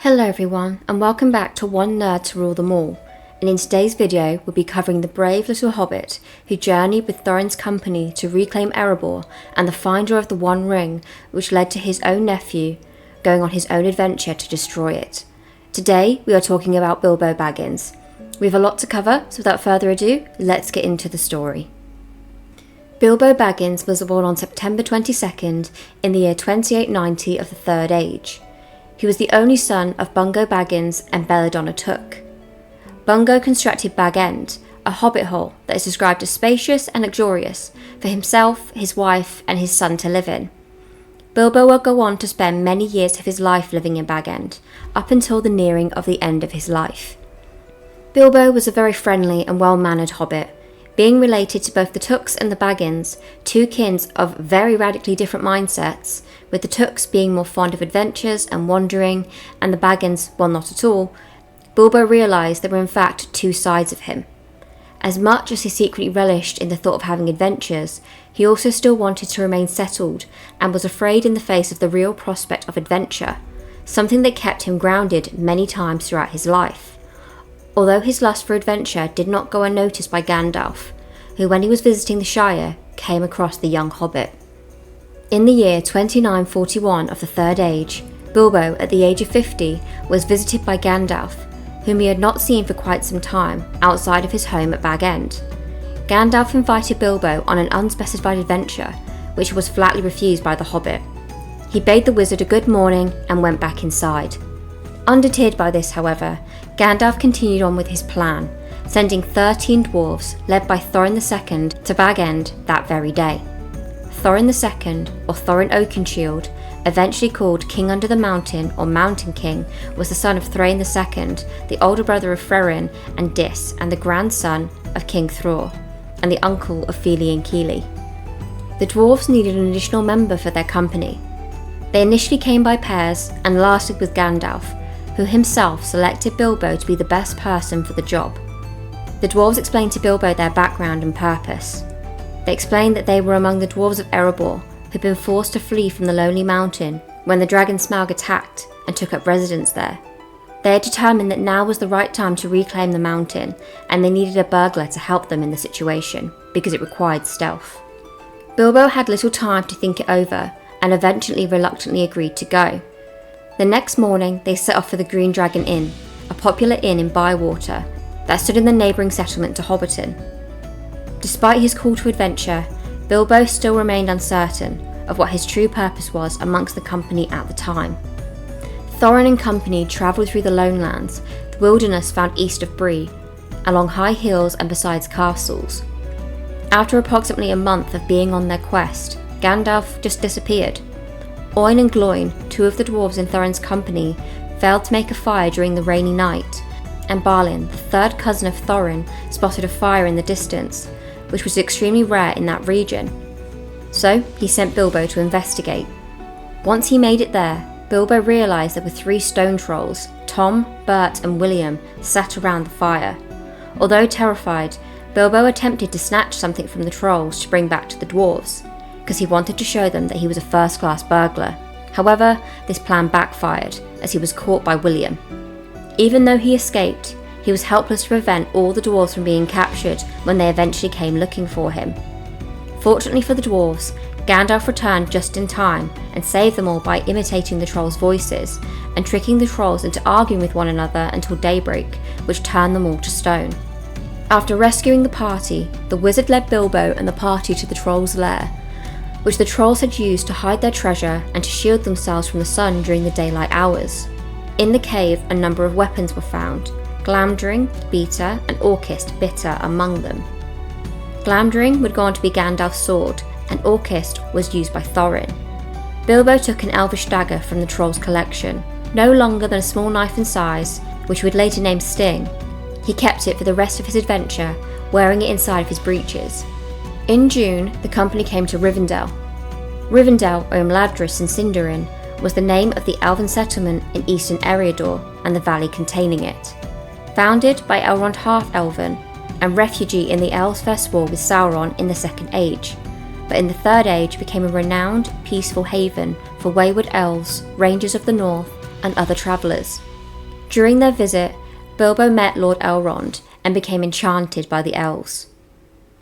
Hello everyone, and welcome back to One Nerd to Rule Them All, and in today's video we'll be covering the brave little hobbit who journeyed with Thorin's company to reclaim Erabor and the finder of the One Ring, which led to his own nephew going on his own adventure to destroy it. Today we are talking about Bilbo Baggins. We have a lot to cover, so without further ado, let's get into the story. Bilbo Baggins was born on September 22nd in the year 2890 of the Third Age. He was the only son of Bungo Baggins and Belladonna Took. Bungo constructed Bag End, a hobbit hole that is described as spacious and luxurious for himself, his wife, and his son to live in. Bilbo will go on to spend many years of his life living in Bag End, up until the nearing of the end of his life. Bilbo was a very friendly and well-mannered hobbit, being related to both the Tooks and the Baggins, two kins of very radically different mindsets, with the Tooks being more fond of adventures and wandering, and the Baggins, well, not at all. Bilbo realised there were in fact two sides of him. As much as he secretly relished in the thought of having adventures, he also still wanted to remain settled and was afraid in the face of the real prospect of adventure, something that kept him grounded many times throughout his life. Although his lust for adventure did not go unnoticed by Gandalf, who when he was visiting the Shire came across the young hobbit. In the year 2941 of the Third Age, Bilbo, at the age of 50, was visited by Gandalf, whom he had not seen for quite some time, outside of his home at Bag End. Gandalf invited Bilbo on an unspecified adventure, which was flatly refused by the hobbit. He bade the wizard a good morning and went back inside. Undeterred by this, however, Gandalf continued on with his plan, sending 13 dwarves, led by Thorin II, to Bag End that very day. Thorin II, or Thorin Oakenshield, eventually called King Under the Mountain or Mountain King, was the son of Thrain II, the older brother of Frerin and Dis, and the grandson of King Thror, and the uncle of Fili and Kili. The dwarves needed an additional member for their company. They initially came by pairs, and lastly with Gandalf, who himself selected Bilbo to be the best person for the job. The dwarves explained to Bilbo their background and purpose. They explained that they were among the dwarves of Erabor, who'd been forced to flee from the Lonely Mountain when the dragon Smaug attacked and took up residence there. They had determined that now was the right time to reclaim the mountain, and they needed a burglar to help them in the situation, because it required stealth. Bilbo had little time to think it over, and eventually reluctantly agreed to go. The next morning, they set off for the Green Dragon Inn, a popular inn in Bywater that stood in the neighbouring settlement to Hobbiton. Despite his call to adventure, Bilbo still remained uncertain of what his true purpose was amongst the company at the time. Thorin and company travelled through the Lone Lands, the wilderness found east of Bree, along high hills and besides castles. After approximately a month of being on their quest, Gandalf just disappeared. Oin and Gloin, two of the dwarves in Thorin's company, failed to make a fire during the rainy night, and Balin, the third cousin of Thorin, spotted a fire in the distance, which was extremely rare in that region. So he sent Bilbo to investigate. Once he made it there, Bilbo realised there were 3 stone trolls, Tom, Bert and William, sat around the fire. Although terrified, Bilbo attempted to snatch something from the trolls to bring back to the dwarves, because he wanted to show them that he was a first-class burglar. However, this plan backfired, as he was caught by William. Even though he escaped, he was helpless to prevent all the dwarves from being captured when they eventually came looking for him. Fortunately for the dwarves, Gandalf returned just in time and saved them all by imitating the trolls' voices and tricking the trolls into arguing with one another until daybreak, which turned them all to stone. After rescuing the party, the wizard led Bilbo and the party to the trolls' lair, which the trolls had used to hide their treasure and to shield themselves from the sun during the daylight hours. In the cave, a number of weapons were found, Glamdring, Beater, and Orkist, Bitter, among them. Glamdring would go on to be Gandalf's sword, and Orkist was used by Thorin. Bilbo took an elvish dagger from the troll's collection, no longer than a small knife in size, which he would later name Sting. He kept it for the rest of his adventure, wearing it inside of his breeches. In June, the company came to Rivendell. Rivendell, or Imladris in Sindarin, was the name of the elven settlement in eastern Erabor and the valley containing it. Founded by Elrond Half-Elven, and refugee in the Elves' first war with Sauron in the Second Age, but in the Third Age became a renowned, peaceful haven for wayward elves, rangers of the north, and other travellers. During their visit, Bilbo met Lord Elrond and became enchanted by the Elves.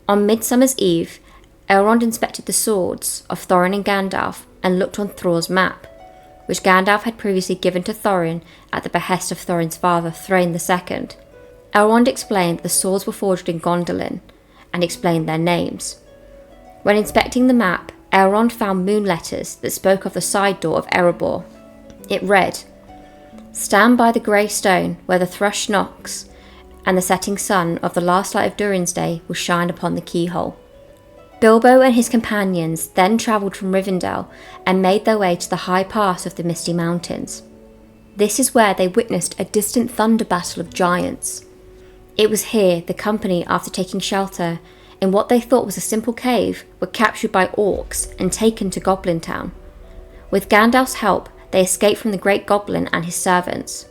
On Midsummer's Eve, Elrond inspected the swords of Thorin and Gandalf and looked on Thror's map, which Gandalf had previously given to Thorin at the behest of Thorin's father, Thrain II. Elrond explained that the swords were forged in Gondolin, and explained their names. When inspecting the map, Elrond found moon letters that spoke of the side door of Erabor. It read, "Stand by the grey stone where the thrush knocks, and the setting sun of the last light of Durin's day will shine upon the keyhole." Bilbo and his companions then travelled from Rivendell and made their way to the high pass of the Misty Mountains. This is where they witnessed a distant thunder battle of giants. It was here the company, after taking shelter in what they thought was a simple cave, were captured by orcs and taken to Goblin Town. With Gandalf's help, they escaped from the Great Goblin and his servants.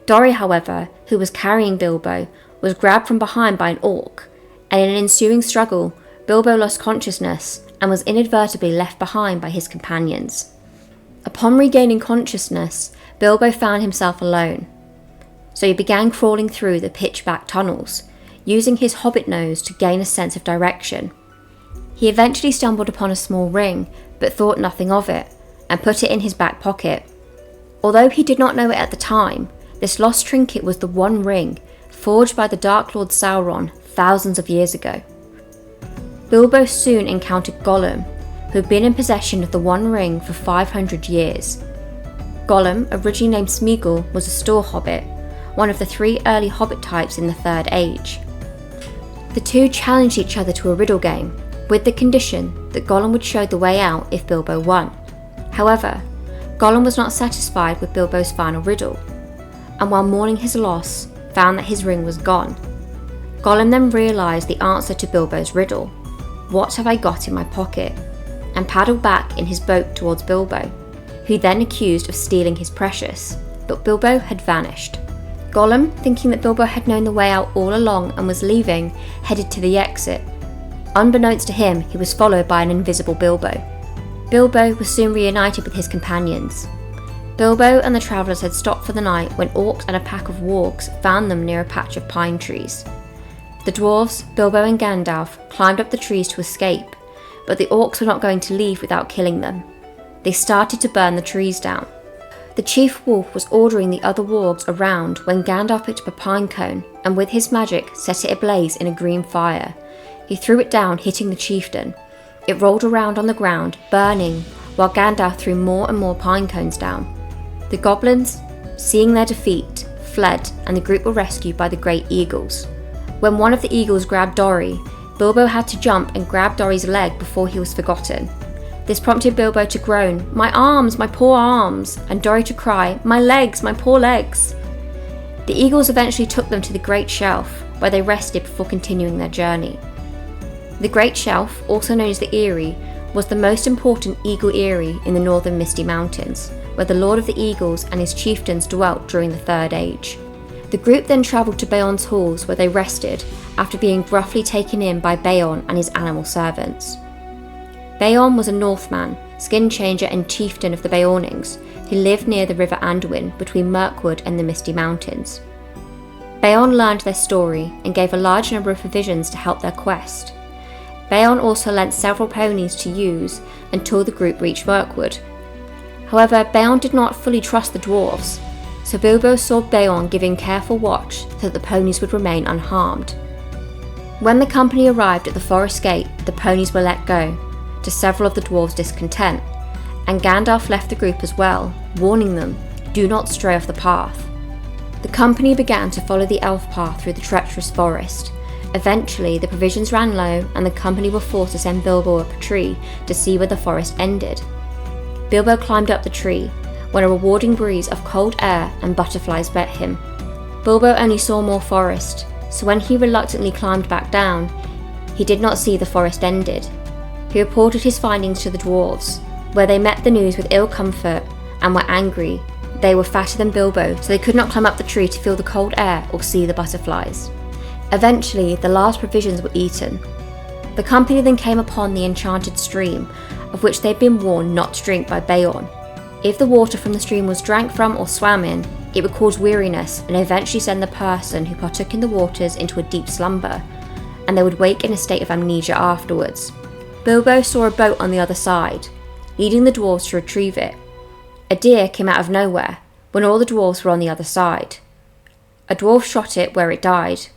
Dori, however, who was carrying Bilbo, was grabbed from behind by an orc, and in an ensuing struggle, Bilbo lost consciousness and was inadvertently left behind by his companions. Upon regaining consciousness, Bilbo found himself alone. So he began crawling through the pitch-black tunnels, using his hobbit nose to gain a sense of direction. He eventually stumbled upon a small ring, but thought nothing of it, and put it in his back pocket. Although he did not know it at the time, this lost trinket was the One Ring, forged by the Dark Lord Sauron thousands of years ago. Bilbo soon encountered Gollum, who had been in possession of the One Ring for 500 years. Gollum, originally named Smeagol, was a store hobbit, one of the 3 early hobbit types in the Third Age. The two challenged each other to a riddle game, with the condition that Gollum would show the way out if Bilbo won. However, Gollum was not satisfied with Bilbo's final riddle, and while mourning his loss, found that his ring was gone. Gollum then realised the answer to Bilbo's riddle, "What have I got in my pocket?" and paddled back in his boat towards Bilbo, who then accused of stealing his precious, but Bilbo had vanished. Gollum, thinking that Bilbo had known the way out all along and was leaving, headed to the exit. Unbeknownst to him, he was followed by an invisible Bilbo. Bilbo was soon reunited with his companions. Bilbo and the travellers had stopped for the night when orcs and a pack of wargs found them near a patch of pine trees. The dwarves, Bilbo and Gandalf, climbed up the trees to escape, but the orcs were not going to leave without killing them. They started to burn the trees down. The chief wolf was ordering the other wargs around when Gandalf picked up a pine cone and with his magic set it ablaze in a green fire. He threw it down, hitting the chieftain. It rolled around on the ground, burning, while Gandalf threw more and more pine cones down. The goblins, seeing their defeat, fled, and the group were rescued by the great eagles. When one of the eagles grabbed Dori, Bilbo had to jump and grab Dori's leg before he was forgotten. This prompted Bilbo to groan, "My arms, my poor arms," and Dori to cry, "My legs, my poor legs." The eagles eventually took them to the Great Shelf, where they rested before continuing their journey. The Great Shelf, also known as the Eyrie, was the most important eagle eyrie in the northern Misty Mountains, where the Lord of the Eagles and his chieftains dwelt during the Third Age. The group then travelled to Beorn's halls, where they rested after being roughly taken in by Beorn and his animal servants. Beorn was a Northman, skin changer and chieftain of the Beornings, who lived near the River Anduin between Mirkwood and the Misty Mountains. Beorn learned their story and gave a large number of provisions to help their quest. Beorn also lent several ponies to use until the group reached Mirkwood. However, Beorn did not fully trust the dwarves, so Bilbo saw Beorn giving careful watch so that the ponies would remain unharmed. When the company arrived at the forest gate, the ponies were let go, to several of the dwarves' discontent, and Gandalf left the group as well, warning them, "Do not stray off the path." The company began to follow the elf path through the treacherous forest. Eventually, the provisions ran low and the company were forced to send Bilbo up a tree to see where the forest ended. Bilbo climbed up the tree, when a rewarding breeze of cold air and butterflies met him. Bilbo only saw more forest, so when he reluctantly climbed back down, he did not see the forest ended. He reported his findings to the dwarves, where they met the news with ill comfort and were angry. They were fatter than Bilbo, so they could not climb up the tree to feel the cold air or see the butterflies. Eventually, the last provisions were eaten. The company then came upon the enchanted stream, of which they had been warned not to drink by Beorn. If the water from the stream was drank from or swam in, It would cause weariness and eventually send the person who partook in the waters into a deep slumber, and they would wake in a state of amnesia afterwards. Bilbo saw a boat on the other side, leading the dwarves to retrieve it. A deer came out of nowhere when all the dwarves were on the other side. A dwarf shot it where it died.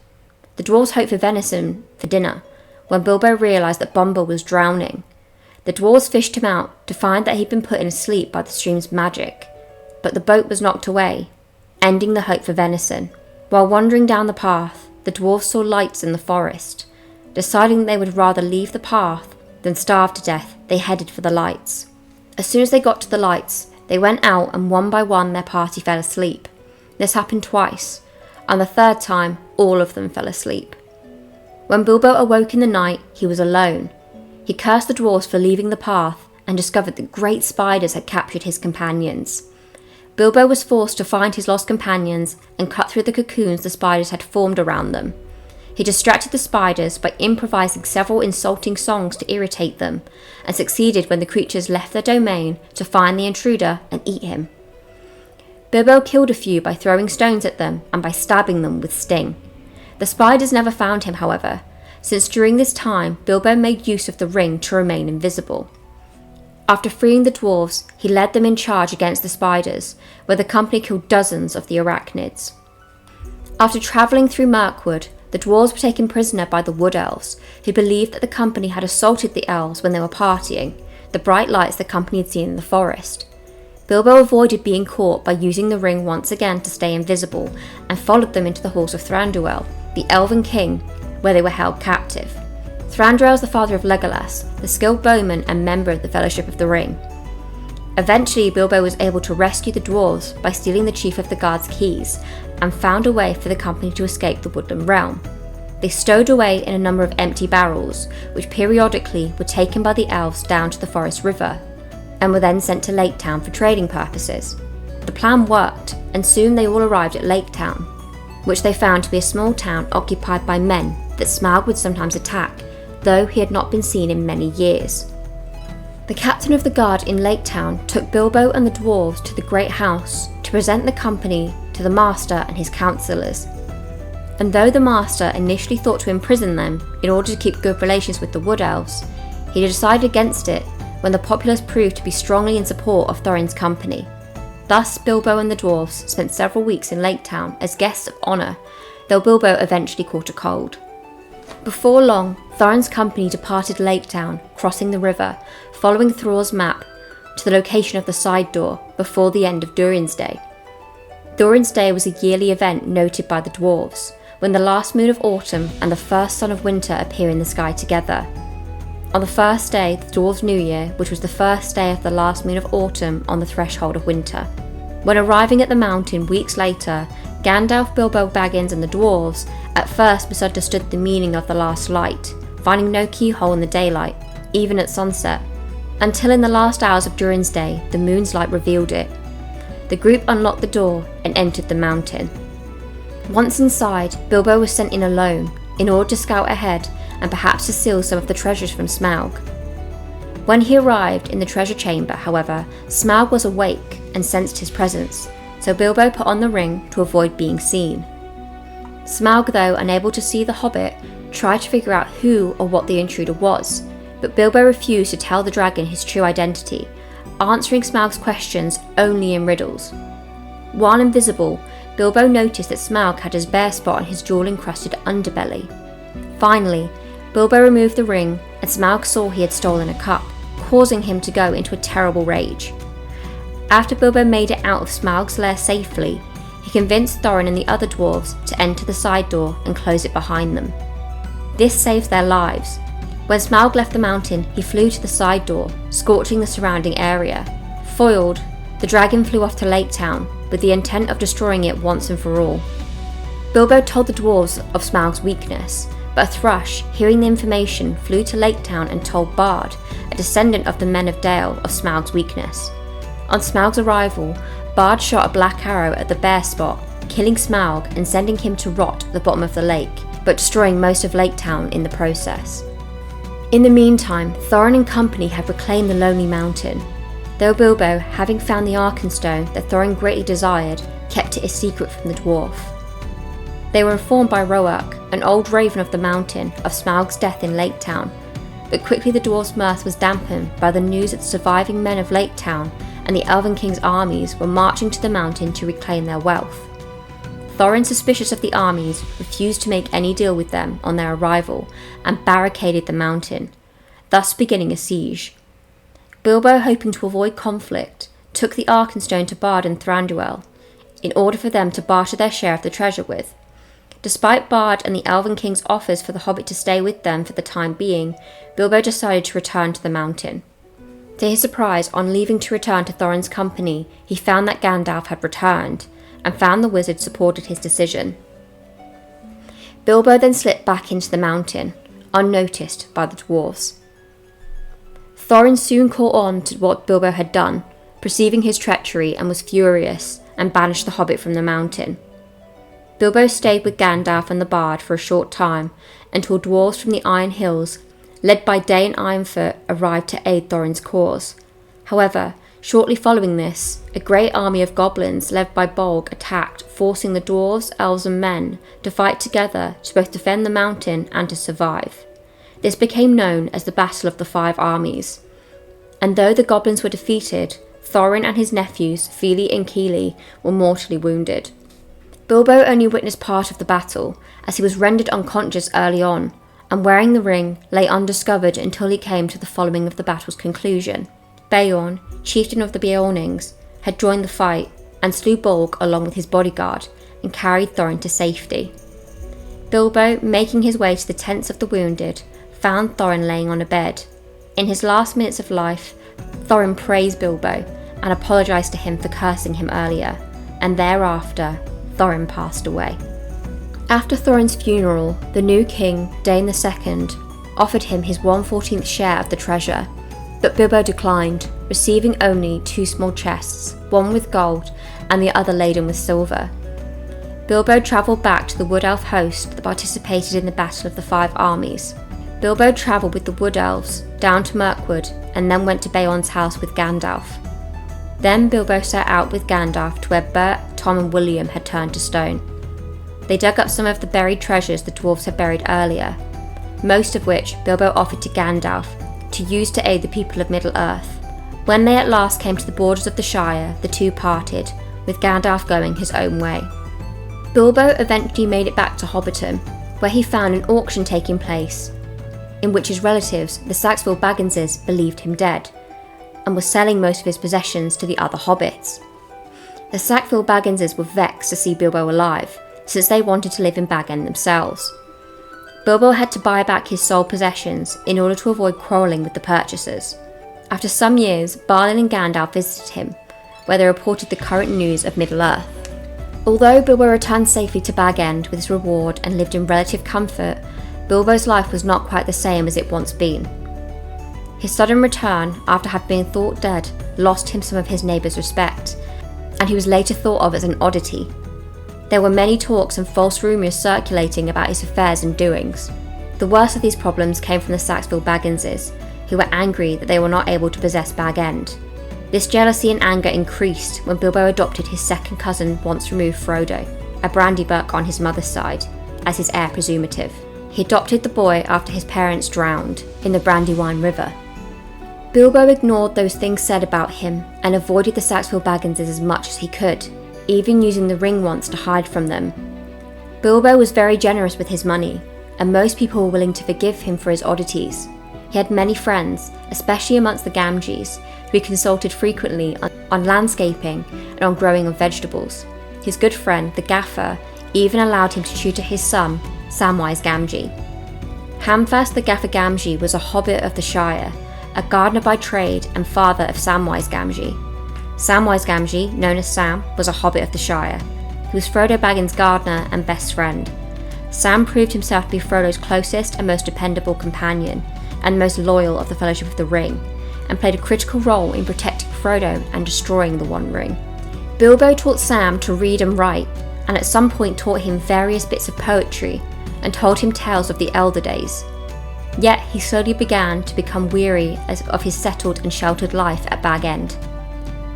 The dwarves hoped for venison for dinner when Bilbo realised that Bombur was drowning. The dwarves fished him out to find that he'd been put in a sleep by the stream's magic, but the boat was knocked away, ending the hope for venison. While wandering down the path, the dwarves saw lights in the forest. Deciding they would rather leave the path than starve to death, they headed for the lights. As soon as they got to the lights, they went out and one by one their party fell asleep. This happened twice, and the third time all of them fell asleep. When Bilbo awoke in the night, he was alone. He cursed the dwarves for leaving the path and discovered that great spiders had captured his companions. Bilbo was forced to find his lost companions and cut through the cocoons the spiders had formed around them. He distracted the spiders by improvising several insulting songs to irritate them, and succeeded when the creatures left their domain to find the intruder and eat him. Bilbo killed a few by throwing stones at them and by stabbing them with sting. The spiders never found him, however, since during this time Bilbo made use of the ring to remain invisible. After freeing the dwarves, he led them in charge against the spiders, where the company killed dozens of the arachnids. After travelling through Mirkwood, the dwarves were taken prisoner by the Wood Elves, who believed that the company had assaulted the elves when they were partying, the bright lights the company had seen in the forest. Bilbo avoided being caught by using the ring once again to stay invisible, and followed them into the halls of Thranduil, the elven king, where they were held captive. Thranduil is the father of Legolas, the skilled bowman and member of the Fellowship of the Ring. Eventually, Bilbo was able to rescue the dwarves by stealing the chief of the guard's keys, and found a way for the company to escape the woodland realm. They stowed away in a number of empty barrels, which periodically were taken by the elves down to the forest river, and were then sent to Lake Town for trading purposes. The plan worked, and soon they all arrived at Lake Town, which they found to be a small town occupied by men that Smaug would sometimes attack, though he had not been seen in many years. The captain of the guard in Lake Town took Bilbo and the dwarves to the great house to present the company to the master and his councillors. And though the master initially thought to imprison them in order to keep good relations with the Wood Elves, he decided against it when the populace proved to be strongly in support of Thorin's company. Thus, Bilbo and the dwarves spent several weeks in Lake Town as guests of honour, though Bilbo eventually caught a cold. Before long, Thorin's company departed Lake Town, crossing the river, following Thrall's map to the location of the side door before the end of Durin's Day. Durin's Day was a yearly event noted by the dwarves, when the last moon of autumn and the first sun of winter appear in the sky together. On the first day, the dwarves' New Year, which was the first day of the last moon of autumn on the threshold of winter. When arriving at the mountain weeks later, Gandalf, Bilbo Baggins and the dwarves at first misunderstood the meaning of the last light, finding no keyhole in the daylight, even at sunset, until in the last hours of Durin's Day, the moon's light revealed it. The group unlocked the door and entered the mountain. Once inside, Bilbo was sent in alone, in order to scout ahead and perhaps to steal some of the treasures from Smaug. When he arrived in the treasure chamber, however, Smaug was awake and sensed his presence, so Bilbo put on the ring to avoid being seen. Smaug, though unable to see the Hobbit, tried to figure out who or what the intruder was, but Bilbo refused to tell the dragon his true identity, answering Smaug's questions only in riddles. While invisible, Bilbo noticed that Smaug had his bare spot on his jewel-encrusted underbelly. Finally, Bilbo removed the ring, and Smaug saw he had stolen a cup, causing him to go into a terrible rage. After Bilbo made it out of Smaug's lair safely, he convinced Thorin and the other dwarves to enter the side door and close it behind them. This saved their lives. When Smaug left the mountain, he flew to the side door, scorching the surrounding area. Foiled, the dragon flew off to Lake Town, with the intent of destroying it once and for all. Bilbo told the dwarves of Smaug's weakness, but a thrush, hearing the information, flew to Lake Town and told Bard, a descendant of the Men of Dale, of Smaug's weakness. On Smaug's arrival, Bard shot a black arrow at the bare spot, killing Smaug and sending him to rot at the bottom of the lake, but destroying most of Lake Town in the process. In the meantime, Thorin and company had reclaimed the Lonely Mountain. Though Bilbo, having found the Arkenstone that Thorin greatly desired, kept it a secret from the dwarf. They were informed by Roark, an old raven of the mountain, of Smaug's death in Lake Town, but quickly the dwarf's mirth was dampened by the news that the surviving men of Lake Town and the Elven King's armies were marching to the mountain to reclaim their wealth. Thorin, suspicious of the armies, refused to make any deal with them on their arrival and barricaded the mountain, thus beginning a siege. Bilbo, hoping to avoid conflict, took the Arkenstone to Bard and Thranduil, in order for them to barter their share of the treasure with. Despite Bard and the Elven King's offers for the Hobbit to stay with them for the time being, Bilbo decided to return to the mountain. To his surprise, on leaving to return to Thorin's company, he found that Gandalf had returned, and found the wizard supported his decision. Bilbo then slipped back into the mountain, unnoticed by the dwarves. Thorin soon caught on to what Bilbo had done, perceiving his treachery, and was furious, and banished the Hobbit from the mountain. Bilbo stayed with Gandalf and the Bard for a short time, until dwarves from the Iron Hills, led by Dain Ironfoot, arrived to aid Thorin's cause. However, shortly following this, a great army of goblins led by Bolg attacked, forcing the dwarves, elves and men to fight together to both defend the mountain and to survive. This became known as the Battle of the Five Armies. And though the goblins were defeated, Thorin and his nephews, Fili and Kili, were mortally wounded. Bilbo only witnessed part of the battle, as he was rendered unconscious early on, and wearing the ring, lay undiscovered until he came to the following of the battle's conclusion. Beorn, chieftain of the Beornings, had joined the fight, and slew Bolg along with his bodyguard, and carried Thorin to safety. Bilbo, making his way to the tents of the wounded, found Thorin laying on a bed. In his last minutes of life, Thorin praised Bilbo, and apologised to him for cursing him earlier, and thereafter, Thorin passed away. After Thorin's funeral, the new king, Dain II, offered him his 1/14th share of the treasure, but Bilbo declined, receiving only 2 small chests, one with gold and the other laden with silver. Bilbo travelled back to the Wood Elf host that participated in the Battle of the Five Armies. Bilbo travelled with the Wood Elves down to Mirkwood and then went to Beorn's house with Gandalf. Then Bilbo set out with Gandalf to where Bert, Tom and William had turned to stone. They dug up some of the buried treasures the dwarves had buried earlier, most of which Bilbo offered to Gandalf to use to aid the people of Middle-earth. When they at last came to the borders of the Shire, the two parted, with Gandalf going his own way. Bilbo eventually made it back to Hobbiton, where he found an auction taking place, in which his relatives, the Sackville Bagginses, believed him dead, and was selling most of his possessions to the other hobbits. The Sackville Bagginses were vexed to see Bilbo alive, since they wanted to live in Bag End themselves. Bilbo had to buy back his sold possessions in order to avoid quarrelling with the purchasers. After some years, Balin and Gandalf visited him, where they reported the current news of Middle-earth. Although Bilbo returned safely to Bag End with his reward and lived in relative comfort, Bilbo's life was not quite the same as it once been. His sudden return, after having been thought dead, lost him some of his neighbours' respect, and he was later thought of as an oddity. There were many talks and false rumours circulating about his affairs and doings. The worst of these problems came from the Sackville Bagginses, who were angry that they were not able to possess Bag End. This jealousy and anger increased when Bilbo adopted his second cousin once removed Frodo, a Brandybuck on his mother's side, as his heir presumptive. He adopted the boy after his parents drowned in the Brandywine River. Bilbo ignored those things said about him and avoided the Sackville Bagginses as much as he could, even using the ring once to hide from them. Bilbo was very generous with his money, and most people were willing to forgive him for his oddities. He had many friends, especially amongst the Gamgees, who he consulted frequently on landscaping and on growing of vegetables. His good friend, the Gaffer, even allowed him to tutor his son, Samwise Gamgee. Hamfast the Gaffer Gamgee was a hobbit of the Shire, a gardener by trade and father of Samwise Gamgee. Samwise Gamgee, known as Sam, was a hobbit of the Shire. He was Frodo Baggins' gardener and best friend. Sam proved himself to be Frodo's closest and most dependable companion, and most loyal of the Fellowship of the Ring, and played a critical role in protecting Frodo and destroying the One Ring. Bilbo taught Sam to read and write, and at some point taught him various bits of poetry, and told him tales of the elder days. Yet he slowly began to become weary of his settled and sheltered life at Bag End.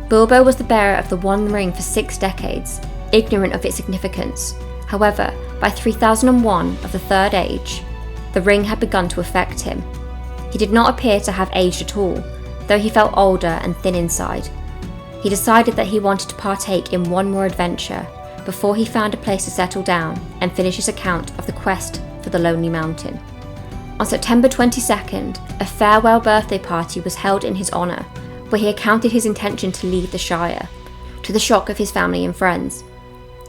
Bilbo was the bearer of the One Ring for 6 decades, ignorant of its significance. However, by 3001 of the Third Age, the ring had begun to affect him. He did not appear to have aged at all, though he felt older and thin inside. He decided that he wanted to partake in one more adventure before he found a place to settle down and finish his account of the quest for the Lonely Mountain. On September 22nd, a farewell birthday party was held in his honour, where he accounted his intention to leave the Shire, to the shock of his family and friends.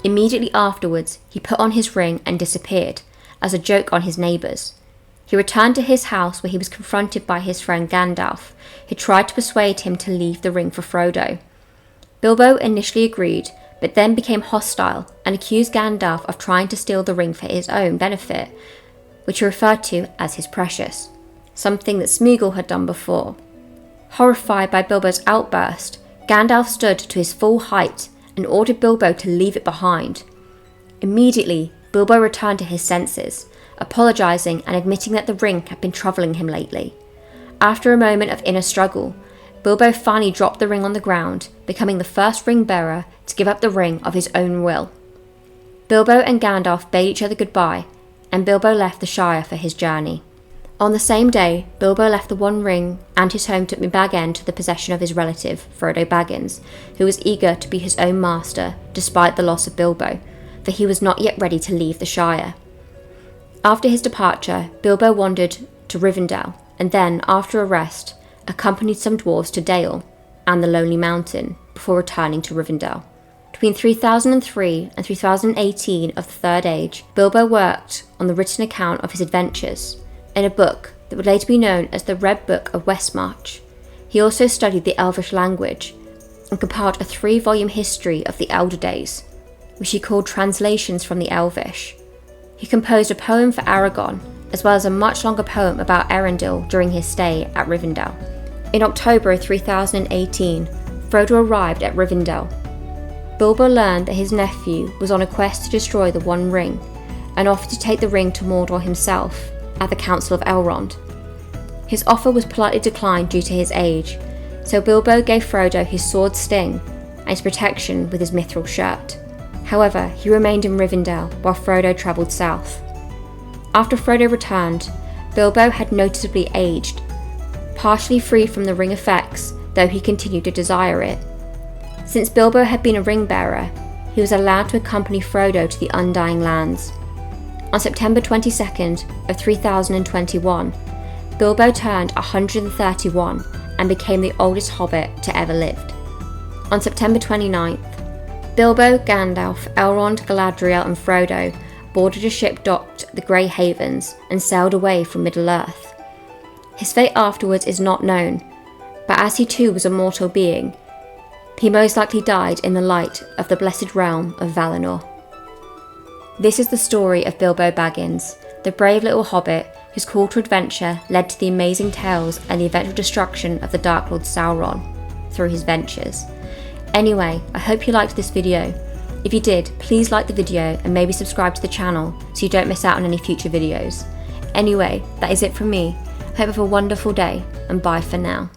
Immediately afterwards, he put on his ring and disappeared, as a joke on his neighbours. He returned to his house, where he was confronted by his friend Gandalf, who tried to persuade him to leave the ring for Frodo. Bilbo initially agreed, but then became hostile and accused Gandalf of trying to steal the ring for his own benefit, which he referred to as his precious, something that Smaug had done before. Horrified by Bilbo's outburst, Gandalf stood to his full height and ordered Bilbo to leave it behind. Immediately, Bilbo returned to his senses, apologising and admitting that the ring had been troubling him lately. After a moment of inner struggle, Bilbo finally dropped the ring on the ground, becoming the first ring bearer to give up the ring of his own will. Bilbo and Gandalf bade each other goodbye, and Bilbo left the Shire for his journey. On the same day, Bilbo left the One Ring and his home to Bag End to the possession of his relative, Frodo Baggins, who was eager to be his own master despite the loss of Bilbo, for he was not yet ready to leave the Shire. After his departure, Bilbo wandered to Rivendell, and then, after a rest, accompanied some dwarves to Dale and the Lonely Mountain before returning to Rivendell. Between 3003 and 3018 of the Third Age, Bilbo worked on the written account of his adventures in a book that would later be known as the Red Book of Westmarch. He also studied the Elvish language and compiled a 3-volume history of the Elder Days, which he called Translations from the Elvish. He composed a poem for Aragorn, as well as a much longer poem about Erendil during his stay at Rivendell. In October 3018, Frodo arrived at Rivendell. Bilbo learned that his nephew was on a quest to destroy the One Ring, and offered to take the ring to Mordor himself at the Council of Elrond. His offer was politely declined due to his age, so Bilbo gave Frodo his sword Sting and his protection with his mithril shirt. However, he remained in Rivendell while Frodo travelled south. After Frodo returned, Bilbo had noticeably aged, partially free from the ring effects, though he continued to desire it. Since Bilbo had been a ring bearer, he was allowed to accompany Frodo to the Undying Lands. On September 22nd of 3021, Bilbo turned 131 and became the oldest hobbit to ever live. On September 29th, Bilbo, Gandalf, Elrond, Galadriel and Frodo boarded a ship docked at the Grey Havens and sailed away from Middle-earth. His fate afterwards is not known, but as he too was a mortal being, he most likely died in the light of the blessed realm of Valinor. This is the story of Bilbo Baggins, the brave little hobbit whose call to adventure led to the amazing tales and the eventual destruction of the Dark Lord Sauron through his ventures. Anyway, I hope you liked this video. If you did, please like the video and maybe subscribe to the channel so you don't miss out on any future videos. Anyway, that is it from me. Hope you have a wonderful day, and bye for now.